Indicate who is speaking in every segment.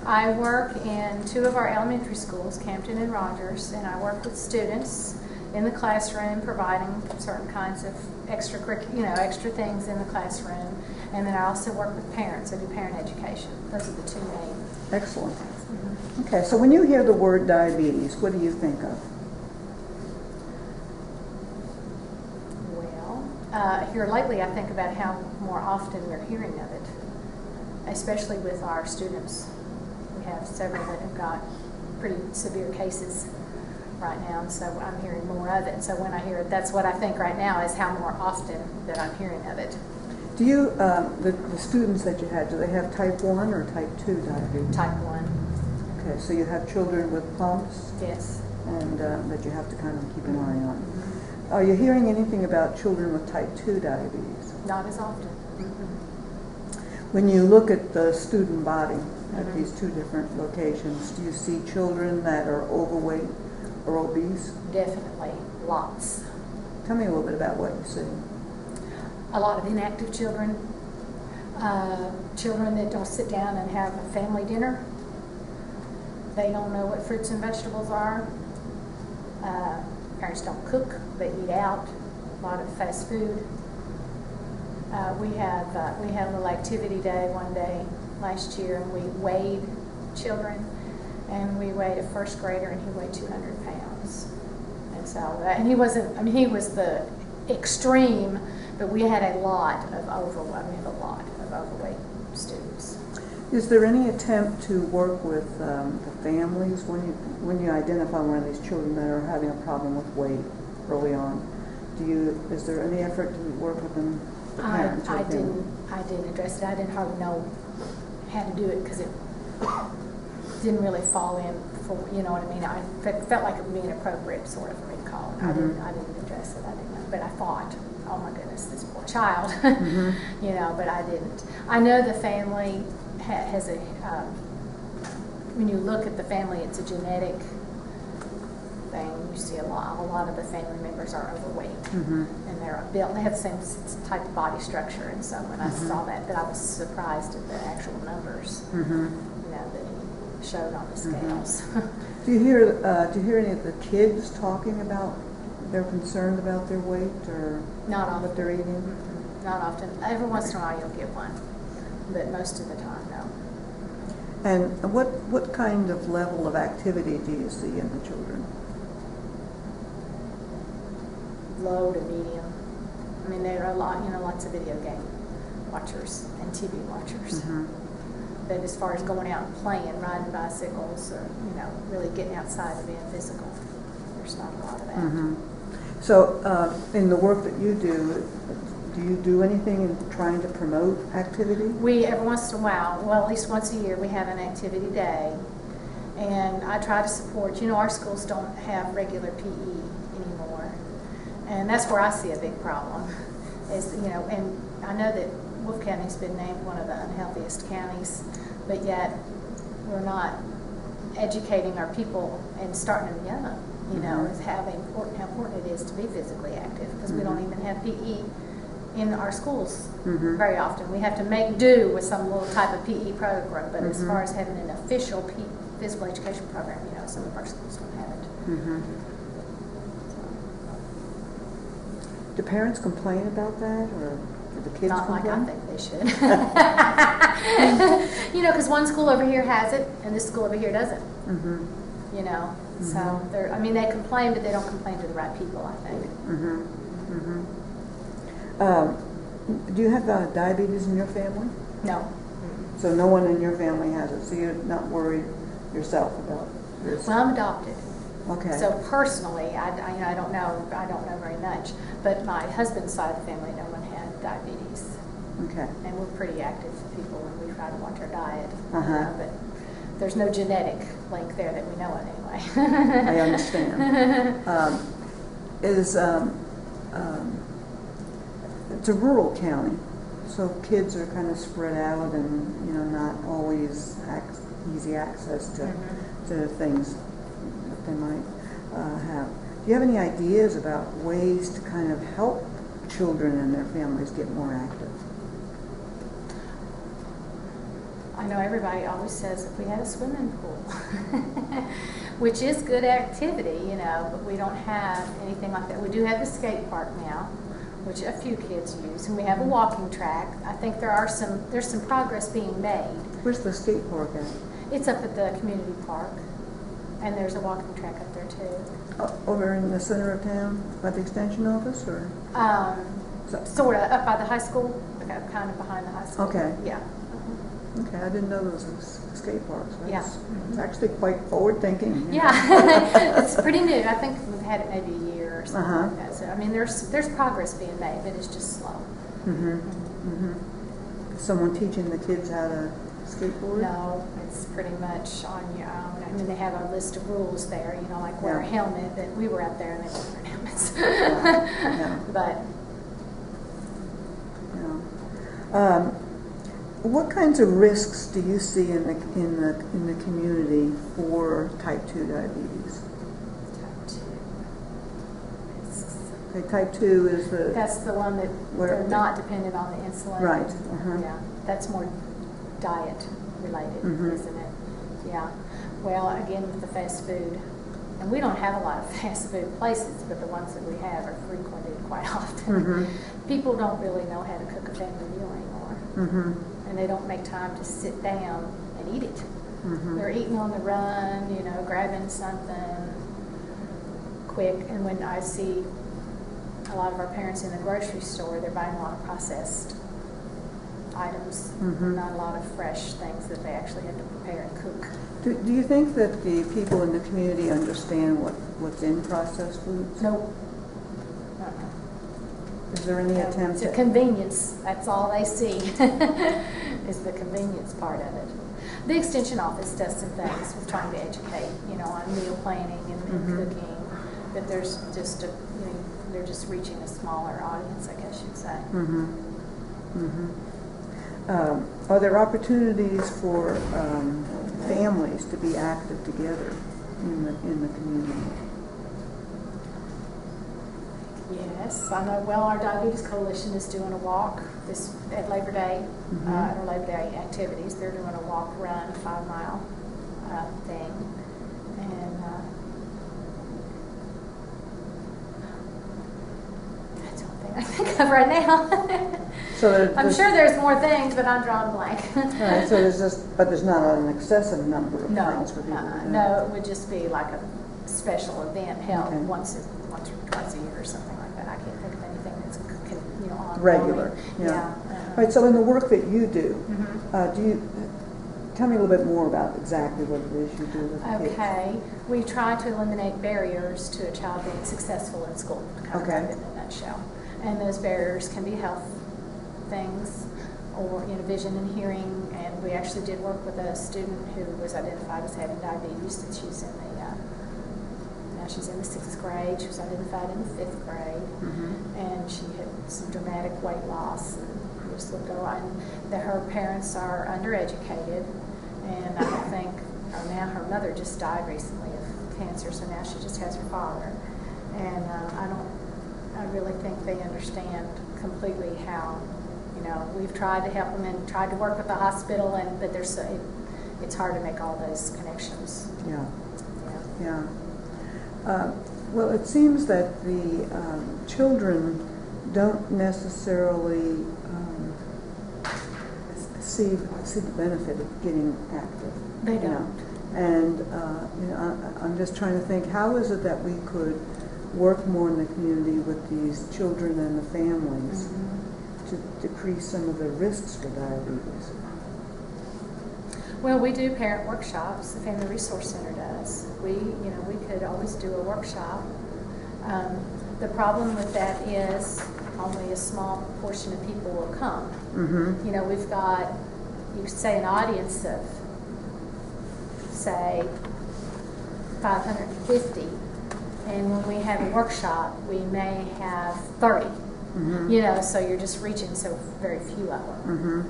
Speaker 1: I work in 2 of our elementary schools, Campton and Rogers, and I work with students in the classroom, providing certain kinds of extra things in the classroom. And then I also work with parents. I do parent education. Those are the 2 main.
Speaker 2: Excellent. Okay, so when you hear the word diabetes, what do you think of?
Speaker 1: Well, here lately I think about how more often we're hearing of it, especially with our students. We have several that have got pretty severe cases right now, and so I'm hearing more of it. And so when I hear it, that's what I think right now is how more often that I'm hearing of it.
Speaker 2: Do you, the students that you had, do they have type 1 or type 2 diabetes?
Speaker 1: Type 1.
Speaker 2: Okay, so you have children with pumps?
Speaker 1: Yes.
Speaker 2: And that you have to kind of keep an eye on. Are you hearing anything about children with type 2 diabetes?
Speaker 1: Not as often.
Speaker 2: When you look at the student body at these 2 different locations, do you see children that are overweight or obese?
Speaker 1: Definitely, lots.
Speaker 2: Tell me a little bit about what you see.
Speaker 1: A lot of inactive children, children that don't sit down and have a family dinner. They don't know what fruits and vegetables are. Parents don't cook, they eat out, a lot of fast food. We had a little activity day one day last year, and we weighed children, and we weighed a 1st grader, and he weighed 200 pounds. And so, and he wasn't, I mean, he was the extreme, but we had a lot of overweight students.
Speaker 2: Is there any attempt to work with the families when you identify one of these children that are having a problem with weight early on? Is there any effort to work with them?
Speaker 1: I didn't address it. I didn't hardly know how to do it because it didn't really fall in for, you know what I mean. I felt like it would be inappropriate sort of for me to call it. I didn't address it. I didn't know, but I thought, oh my goodness, this poor child, you know. But I didn't. I know the family has a. When you look at the family, it's a genetic thing. You see a lot of the family members are overweight, and they're built. They have the same type of body structure, and so when I saw that, but I was surprised at the actual numbers, you know, that he showed on the scales.
Speaker 2: Do you hear any of the kids talking about they're concerned about their weight or
Speaker 1: not often.
Speaker 2: What they're eating?
Speaker 1: Not often. Every once in a while you'll get one, but most of the time, no.
Speaker 2: And what kind of level of activity do you see in the children?
Speaker 1: Low to medium. I mean, there are lots of video game watchers and TV watchers. But as far as going out and playing, riding bicycles, or really getting outside and being physical, there's not a lot of that.
Speaker 2: So, in the work that you do you do anything in trying to promote activity?
Speaker 1: We, every once in a while, well, at least once a year, we have an activity day, and I try to support. Our schools don't have regular PE anymore, and that's where I see a big problem. And I know that Wolfe County's been named one of the unhealthiest counties, but yet we're not educating our people and starting them young. Is how important it is to be physically active, because we don't even have PE in our schools very often. We have to make do with some little type of PE program, but as far as having an official physical education program, some of our schools don't have it.
Speaker 2: Do parents complain about that, or do the kids
Speaker 1: Not
Speaker 2: complain?
Speaker 1: like I think they should. Because one school over here has it, and this school over here doesn't. So they complain, but they don't complain to the right people, I think.
Speaker 2: Do you have diabetes in your family?
Speaker 1: No.
Speaker 2: So no one in your family has it, so you're not worried yourself about this?
Speaker 1: Well, I'm adopted.
Speaker 2: Okay.
Speaker 1: So personally, I don't know very much, but my husband's side of the family, no one had diabetes.
Speaker 2: Okay. And
Speaker 1: we're pretty active people, and we try to watch our diet. But there's no genetic link there that we know of anyway.
Speaker 2: I understand. It's a rural county, so kids are kind of spread out and not always easy access to things that they might have. Do you have any ideas about ways to kind of help children and their families get more active?
Speaker 1: know everybody always says if we had a swimming pool, which is good activity, you know, but we don't have anything like that. We do have the skate park now, which a few kids use, and we have a walking track. I think there's some progress being made.
Speaker 2: Where's the skate park at?
Speaker 1: It's up at the community park, and there's a walking track up there too.
Speaker 2: Over in the center of town, by the extension office, or?
Speaker 1: Sort of up by the high school, kind of behind the high school.
Speaker 2: Okay.
Speaker 1: Yeah.
Speaker 2: Okay, I didn't know there was a skate park. So
Speaker 1: Yeah.
Speaker 2: It's actually quite forward-thinking.
Speaker 1: Yeah, it's pretty new. I think we've had it maybe a year or something
Speaker 2: Uh-huh.
Speaker 1: like that. So I mean, there's progress being made, but it's just slow.
Speaker 2: Someone teaching the kids how to skateboard?
Speaker 1: No, it's pretty much on your own. I mean, they have a list of rules there, you know, like wear a helmet. But we were out there and they weren't wearing helmets.
Speaker 2: Yeah.
Speaker 1: But
Speaker 2: what kinds of risks do you see in the community for type 2 diabetes? Okay, type 2 is the...
Speaker 1: That's the one that they're not dependent on the insulin.
Speaker 2: Right.
Speaker 1: Yeah, that's more diet related, isn't it? Yeah. Well, again, with the fast food, and we don't have a lot of fast food places, but the ones that we have are frequented quite often. People don't really know how to cook a family meal anymore. And they don't make time to sit down and eat it. They're eating on the run, you know, grabbing something quick. And when I see a lot of our parents in the grocery store, they're buying a lot of processed items, not a lot of fresh things that they actually have to prepare and cook.
Speaker 2: Do you think that the people in the community understand what's in processed foods?
Speaker 1: Nope.
Speaker 2: Is there any attempt
Speaker 1: It's a convenience. That's all they see is the convenience part of it. The extension office does some things with trying to educate, you know, on meal planning and cooking, but there's just they're just reaching a smaller audience, I guess you'd say.
Speaker 2: Are there opportunities for families to be active together in the community?
Speaker 1: Yes, I know. Well, our Diabetes Coalition is doing a walk at Labor Day, or Labor Day activities. They're doing a walk, run, 5-mile thing, and that's the only thing I think of right now.
Speaker 2: So
Speaker 1: I'm sure there's more things, but I'm drawing blank.
Speaker 2: Right. So there's not an excessive number of things for people to do.
Speaker 1: No, it would just be like a special event held once or twice a year or something like that. I can't think of anything that's ongoing.
Speaker 2: Regular. Yeah. Right. So in the work that you do, do you tell me a little bit more about exactly what it is you do with the kids?
Speaker 1: Okay. We try to eliminate barriers to a child being successful in school, kind of in a nutshell. And those barriers can be health things or vision and hearing. And we actually did work with a student who was identified as having diabetes, and she's in the 6th grade. She was identified in the 5th grade, and she had some dramatic weight loss. And just looked over, and her parents are undereducated, and I don't think, now her mother just died recently of cancer, so now she just has her father, and I really think they understand completely how, we've tried to help them and tried to work with the hospital, but it's hard to make all those connections.
Speaker 2: Yeah. Well, it seems that the children don't necessarily see the benefit of getting active.
Speaker 1: They don't.
Speaker 2: And I'm just trying to think, how is it that we could work more in the community with these children and the families to decrease some of the risks for diabetes?
Speaker 1: Well, we do parent workshops. The Family Resource Center does. We could always do a workshop. The problem with that is only a small portion of people will come. We've got, an audience of, say, 550, and when we have a workshop, we may have 30. So you're just reaching so very few of them.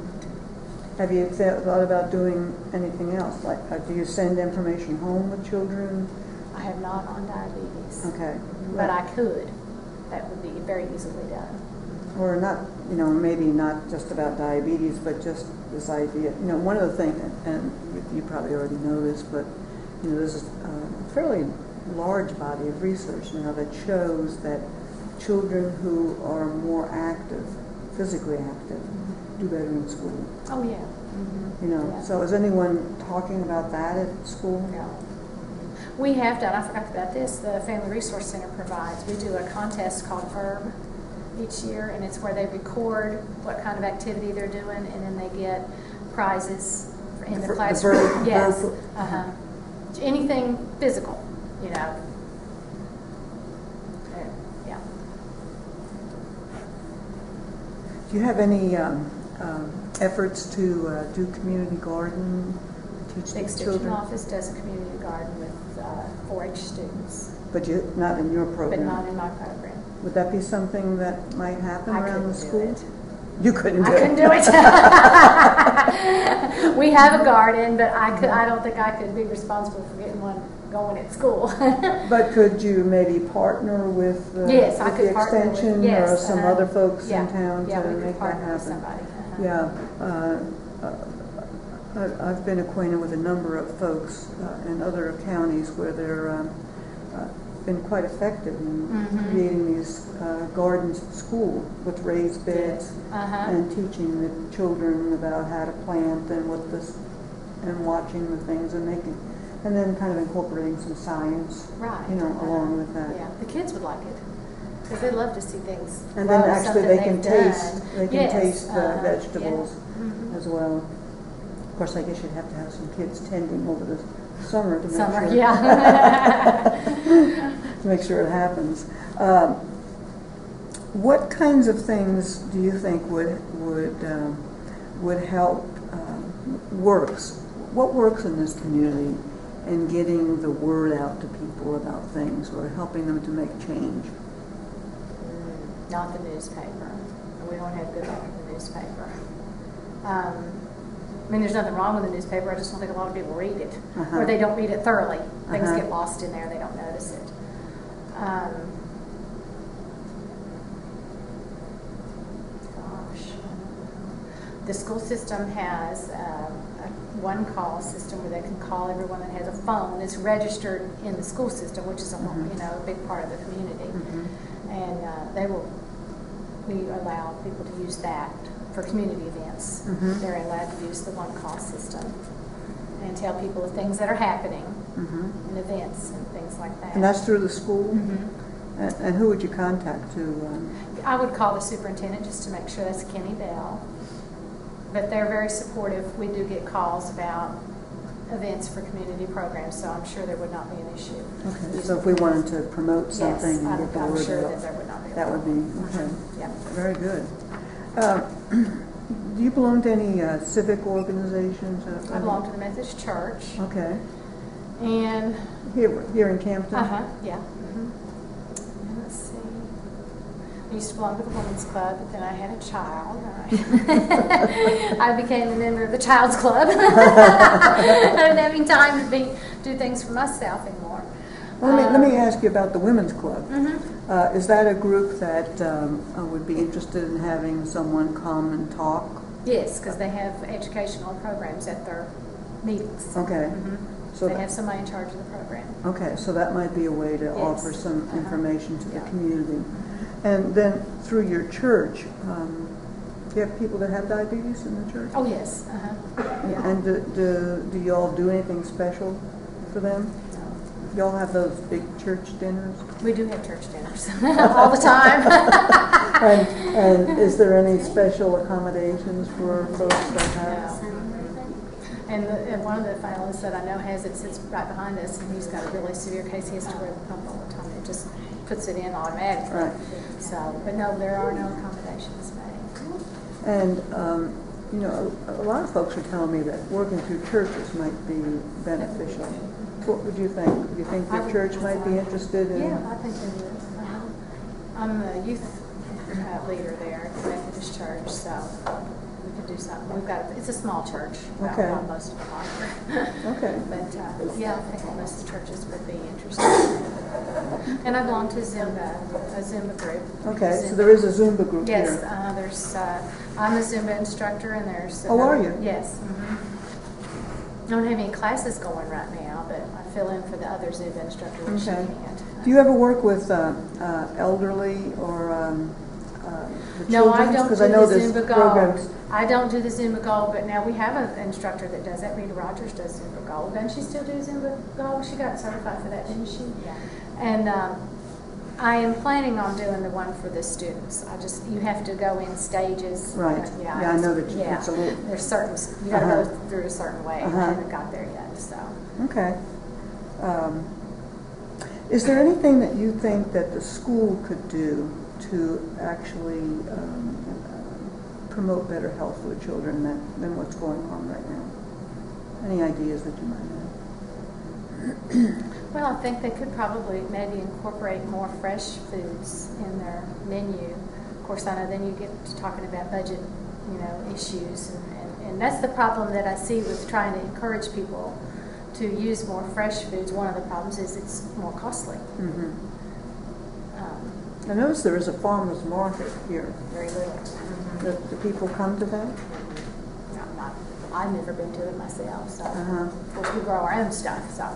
Speaker 1: Have you
Speaker 2: thought about doing anything else? Like, do you send information home with children?
Speaker 1: I have not on diabetes.
Speaker 2: Okay.
Speaker 1: But I could. That would be very easily done.
Speaker 2: Or not, maybe not just about diabetes, but just this idea. You know, one of the things, and you probably already know this, but you know, there's a fairly large body of research now that shows that children who are more active, physically active, do better in school.
Speaker 1: Oh yeah. Mm-hmm.
Speaker 2: You know,
Speaker 1: yeah.
Speaker 2: so is anyone talking about that at school?
Speaker 1: No. We have done, I forgot about this, the Family Resource Center provides, we do a contest called Verb each year, and it's where they record what kind of activity they're doing, and then they get prizes in the classroom. Yes. Uh-huh. Anything physical, you know. Yeah.
Speaker 2: Do you have any efforts to do community garden, teach the
Speaker 1: Extension
Speaker 2: children?
Speaker 1: office does a community garden with 4-H students.
Speaker 2: But not in your program?
Speaker 1: But not in my program.
Speaker 2: Would that be something that might happen around the school?
Speaker 1: Do it.
Speaker 2: You couldn't do it?
Speaker 1: I couldn't do it. We have a garden, but I don't think I could be responsible for getting one going at school.
Speaker 2: But could you maybe partner with,
Speaker 1: yes,
Speaker 2: with the extension
Speaker 1: yes,
Speaker 2: or some other folks in town
Speaker 1: to
Speaker 2: make that happen?
Speaker 1: With somebody.
Speaker 2: I've been acquainted with a number of folks in other counties where they're been quite effective in creating these gardens at school with raised beds and teaching the children about how to plant and and watching the things and making, and then kind of incorporating some science,
Speaker 1: right,
Speaker 2: you know, along with that.
Speaker 1: Yeah, the kids would like it because they love to see things.
Speaker 2: And then actually they can taste the
Speaker 1: yeah.
Speaker 2: vegetables as well. Of course, I guess you'd have to have some kids tending over the summer to make sure.
Speaker 1: Yeah.
Speaker 2: To make sure it happens. What kinds of things do you think would help works? What works in this community in getting the word out to people about things or helping them to make change?
Speaker 1: Not the newspaper. We don't have good luck with the newspaper. I mean, there's nothing wrong with the newspaper. I just don't think a lot of people read it, or they don't read it thoroughly. Things get lost in there; they don't notice it. The school system has a one-call system where they can call everyone that has a phone that's registered in the school system, which is a big part of the community, and we allow people to use that for community events. They're allowed to use the one-call system and tell people of things that are happening and events and things like that.
Speaker 2: And that's through the school? And who would you contact to?
Speaker 1: I would call the superintendent just to make sure. That's Kenny Bell. But they're very supportive. We do get calls about events for community programs, so I'm sure there would not be an issue.
Speaker 2: Okay, so if we wanted to promote something and get the
Speaker 1: I'm
Speaker 2: word
Speaker 1: sure
Speaker 2: out,
Speaker 1: that there would not be.
Speaker 2: That would be, okay.
Speaker 1: Yeah.
Speaker 2: Very good. Do you belong to any civic organizations?
Speaker 1: I belong to the Methodist Church.
Speaker 2: Okay.
Speaker 1: And
Speaker 2: here in Campton?
Speaker 1: Yeah. And let's see. I used to belong to the Women's Club, but then I had a child. I became a member of the Child's Club. I wasn't having time to do things for myself anymore.
Speaker 2: Well, let me ask you about the Women's Club. Is that a group that would be interested in having someone come and talk?
Speaker 1: Yes, because they have educational programs at their meetings.
Speaker 2: Okay.
Speaker 1: So they have somebody in charge of the program.
Speaker 2: Okay, so that might be a way to offer some information to the community. And then through your church, do you have people that have diabetes in the church?
Speaker 1: Oh, yes.
Speaker 2: And do you all do anything special for them? No. Y'all have those big church dinners?
Speaker 1: We do have church dinners all the time.
Speaker 2: and is there any special accommodations for folks that have?
Speaker 1: No. And one of the finalists that I know sits right behind us, and he's got a really severe case. He has to wear the pump all the time. It just puts it in automatically. Right. So, but no, there are no accommodations made.
Speaker 2: And you know, a lot of folks are telling me that working through churches might be beneficial. What would you think? Do you think your church might be interested in?
Speaker 1: Yeah, I think they would. I'm the youth leader there at the Methodist Church, so we could do something. It's a small church.
Speaker 2: Okay.
Speaker 1: Not most of them are.
Speaker 2: Okay.
Speaker 1: But yeah, I think most of the churches would be interested. And I belong to a Zumba group.
Speaker 2: Okay, so there is a Zumba group
Speaker 1: yes,
Speaker 2: here.
Speaker 1: Yes, there's. I'm a Zumba instructor, and there's.
Speaker 2: Oh, are you?
Speaker 1: Yes. Mm-hmm. I don't have any classes going right now, but I fill in for the other Zumba instructor when she can't.
Speaker 2: Do you ever work with elderly or the
Speaker 1: no,
Speaker 2: children?
Speaker 1: I don't do
Speaker 2: I know
Speaker 1: the Zumba
Speaker 2: programs.
Speaker 1: Gold. I don't do the Zumba Gold, but now we have an instructor that does that. Rita Rogers does Zumba Gold. Doesn't she still do Zumba Gold? She got certified for that, didn't she? Yeah. And I am planning on doing the one for the students. You have to go in stages.
Speaker 2: Right.
Speaker 1: Yeah,
Speaker 2: I know that it's a little.
Speaker 1: There's certain, you got to go through a certain way. I haven't got there yet, so.
Speaker 2: Okay. Is there anything that you think that the school could do to actually promote better health for the children than what's going on right now? Any ideas that you might have?
Speaker 1: Well, I think they could probably maybe incorporate more fresh foods in their menu. Of course, I know then you get to talking about budget, issues, and that's the problem that I see with trying to encourage people to use more fresh foods. One of the problems is it's more costly.
Speaker 2: Mm-hmm. I noticed there is a farmer's market here.
Speaker 1: Very little. Mm-hmm.
Speaker 2: Do people come to that?
Speaker 1: I've never been to it myself, so of course we grow our own stuff. So,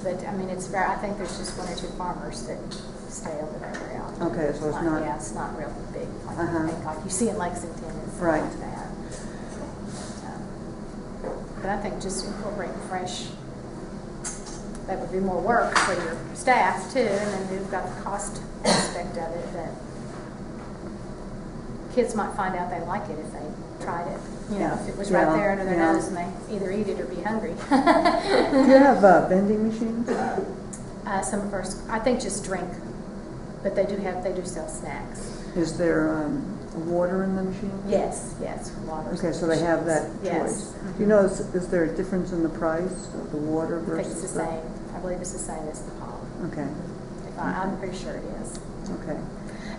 Speaker 1: but I mean, it's very. I think there's just one or two farmers that stay over there very often.
Speaker 2: Okay, so it's not.
Speaker 1: Yeah, it's not real big like you see in Lexington and stuff
Speaker 2: right.
Speaker 1: like that. But I think just incorporating fresh. That would be more work for your staff too, and then you've got the cost aspect of it that kids might find out they like it if they tried it. If it was right there under their nose and they either eat it or be hungry.
Speaker 2: Do you have vending machines?
Speaker 1: Some of our, I think just drink, but they do sell snacks.
Speaker 2: Is there water in the machine?
Speaker 1: Yes, water.
Speaker 2: Okay, so they have that choice.
Speaker 1: Yes. Mm-hmm.
Speaker 2: Do you know, is there a difference in the price of the water versus?
Speaker 1: I think it's the same. I believe it's the same as the pop.
Speaker 2: Okay.
Speaker 1: I'm pretty sure it is.
Speaker 2: Okay.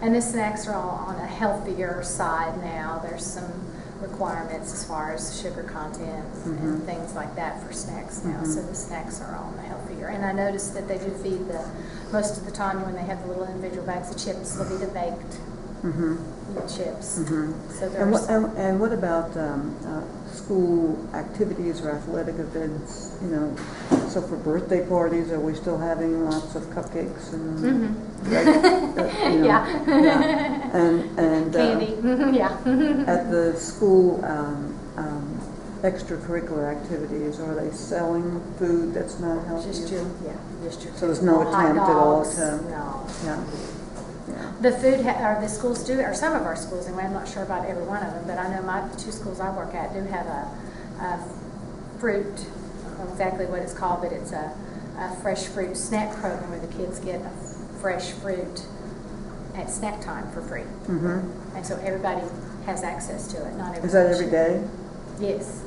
Speaker 1: And the snacks are all on a healthier side now. There's some requirements as far as sugar content and things like that for snacks now. So the snacks are all on the healthier. And I noticed that they do feed most of the time when they have the little individual bags of chips, they'll be the baked chips. So
Speaker 2: and what about school activities or athletic events? So for birthday parties, are we still having lots of cupcakes and and
Speaker 1: candy?
Speaker 2: At the school extracurricular activities, are they selling food that's not healthy?
Speaker 1: Just your
Speaker 2: so there's no attempt at all to
Speaker 1: no. The food, or the schools do, or some of our schools, and I'm not sure about every one of them, but I know the two schools I work at do have a fruit, I don't know exactly what it's called, but it's a fresh fruit snack program where the kids get a fresh fruit at snack time for free. And so everybody has access to it. Not everybody.
Speaker 2: Is that every day?
Speaker 1: Yes.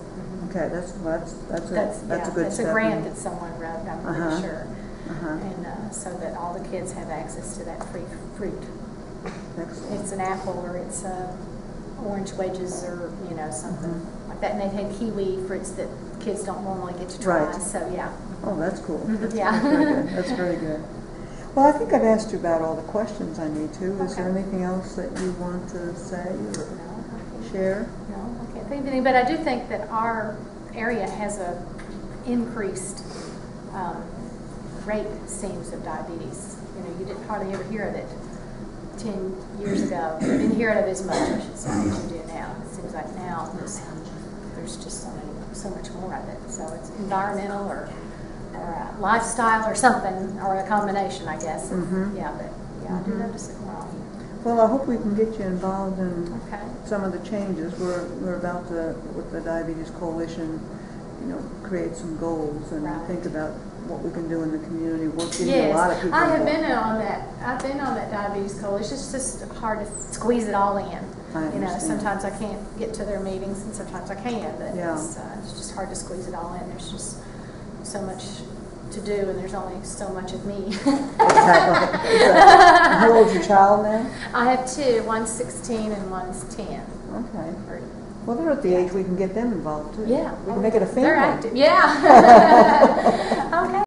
Speaker 2: Okay, that's a good
Speaker 1: That's
Speaker 2: step.
Speaker 1: a grant that someone wrote, I'm pretty sure. And so that all the kids have access to that free fruit.
Speaker 2: Excellent.
Speaker 1: It's an apple or it's orange wedges or something like that. And they had kiwi fruits that kids don't normally get to try.
Speaker 2: Right.
Speaker 1: So yeah.
Speaker 2: Oh, that's cool. That's
Speaker 1: Yeah.
Speaker 2: very good. That's very good. Well, I think I've asked you about all the questions I need to. Is there anything else that you want to say or share?
Speaker 1: No, I can't think of anything. But I do think that our area has a increased rate, seems, of diabetes. You didn't hardly ever hear of it 10 years ago. You didn't hear of it as much, I should say, as you do now. It seems like now there's just so much more of it. So it's environmental or lifestyle or something, or a combination, I guess. I do notice it more often.
Speaker 2: Well, I hope we can get you involved in some of the changes. We're about to, with the Diabetes Coalition, create some goals and think about what we can do in the community. We're getting a lot of people
Speaker 1: I have
Speaker 2: involved.
Speaker 1: been on that. I've been on that Diabetes Coalition. It's just hard to squeeze it all in.
Speaker 2: I understand.
Speaker 1: Sometimes I can't get to their meetings, and sometimes I can. But
Speaker 2: Yeah.
Speaker 1: it's just hard to squeeze it all in. There's just so much to do, and there's only so much of me.
Speaker 2: Exactly. How old's your child now?
Speaker 1: I have two. One's 16 and one's 10.
Speaker 2: Okay.
Speaker 1: Or
Speaker 2: Well, they're at the age we can get them involved too.
Speaker 1: Yeah.
Speaker 2: We can make it a family.
Speaker 1: They're active. Yeah. Okay.